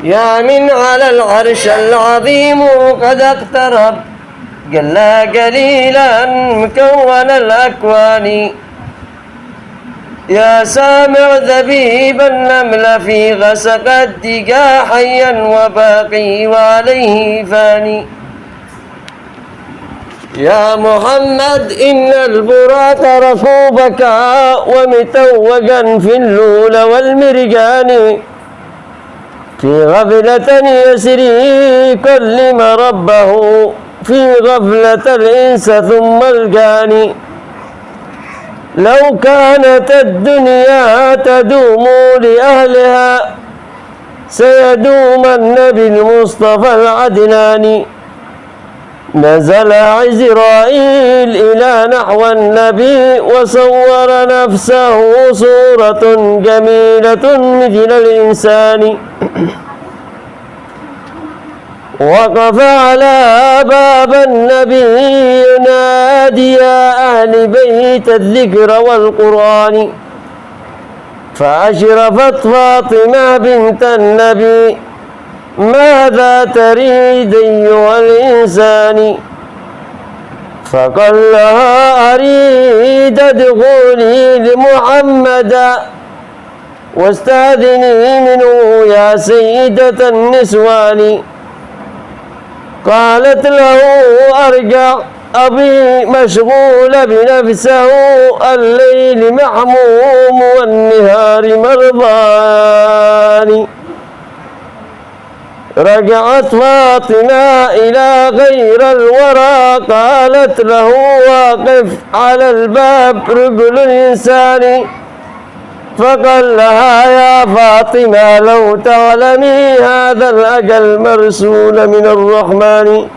يا من على العرش العظيم قد اقترب، قلا قليلا مكون الأكوان. يا سامع ذبيب النمل في غسق الدقا حيا وباقي وعليه فاني. يا محمد إن البراق ركوبك ومتوقا في اللول والمرجان، في غفلة يسري كلم ربه في غفلة الإنس ثم الجاني. لو كانت الدنيا تدوم لأهلها سيدومن بالمصطفى العدنان. نزل عزرائيل إلى نحو النبي وصور نفسه صورة جميلة مثل الإنسان. وقف على باب النبي ينادي يا أهل بيت الذكر والقرآن. فأشرفت فاطمة بنت النبي ماذا تريد أيها الإنسان؟ فقال لها أريد دخولي لمحمد واستأذني منه يا سيدة النسوان. قالت له أرجع أبي مشغول بنفسه الليل محموم والنهار مرضان. رجعت فاطمة إلى غير الورى قالت له واقف على الباب رجل إنسان. فقال لها يا فاطمة لو تعلمي هذا الأجل مرسول من الرحمن.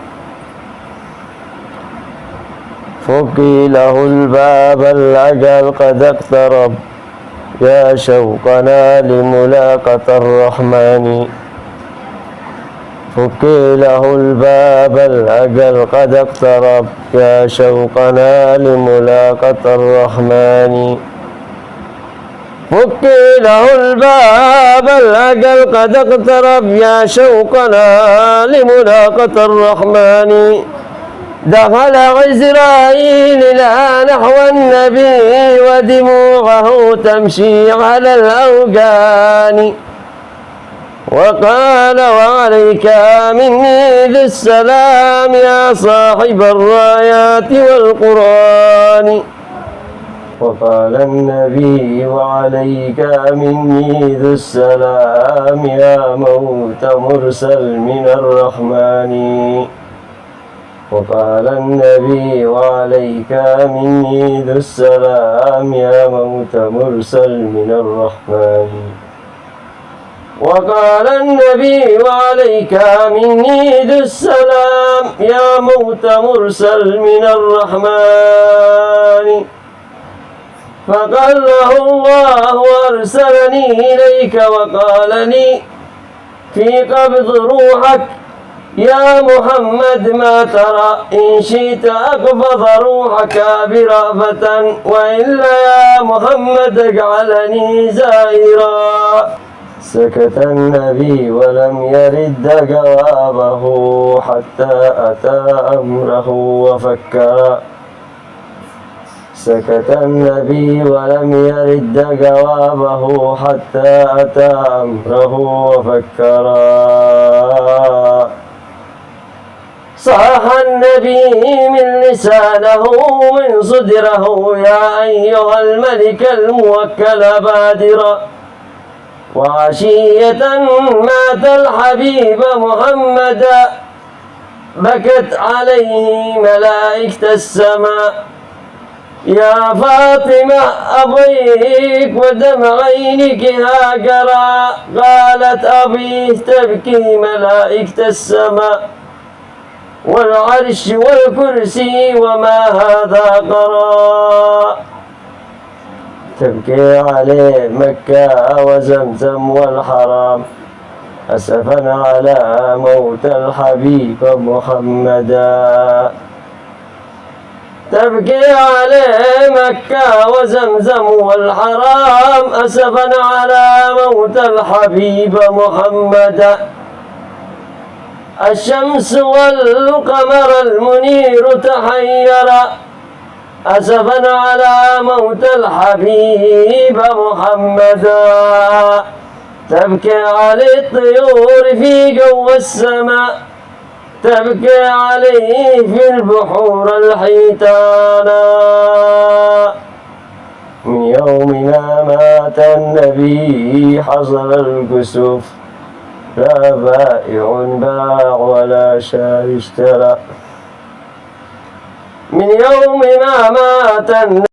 فكي له الباب الأجل قد اقترب يا شوقنا لملاقة الرحمن. فكي له الباب الأجل قد اقترب يا شوقنا لملاقة الرحمن. فكي له الباب الأجل قد اقترب يا شوقنا لملاقة الرحمن. دخل عزرائيل إلى نحو النبي ودموعه تمشي على الأوجان. وقال وعليك مني ذي السلام يا صاحب الرايات والقرآن. وقال النبي وعليك مني ذو السلام يا موت مرسل من الرحمن. وقال النبي وعليك مني ذو السلام يا موت مرسل من الرحمن. وقال النبي وعليك مني ذو السلام يا موت مرسل من الرحمن. فقال له الله أرسلني إليك وقال لي في قبض روحك يا محمد ما ترى إن شئت أقبض روحك برأفة وإلا يا محمد اجعلني زائرا. سكت النبي ولم يرد جوابه حتى أتى أمره وفكر. سكت النبي ولم يرد جوابه حتى أتى أمره وفكر. صاح النبي من لسانه من صدره يا أيها الملك الموكل بادرا. وعشية مات الحبيب محمدا بكت عليه ملائكة السماء. يا فاطمة أبيك ودمع عينك هاجرا. قالت أبي تبكي ملائكة السماء والعرش والكرسي وما هذا قرا. تبكي عليه مكة وزمزم والحرام أسفا على موت الحبيب محمدا. تبكي عليه مكة وزمزم والحرام أسفا على موت الحبيب محمد. الشمس والقمر المنير تحيرا أسفا على موت الحبيب محمدا. تبكي عليه الطيور في جو السماء تبكي عليه في البحور الحيتانا. من يوم ما مات النبي حصل الكسوف لا بائع باع ولا شاري اشترى. من يوم ما مات النبي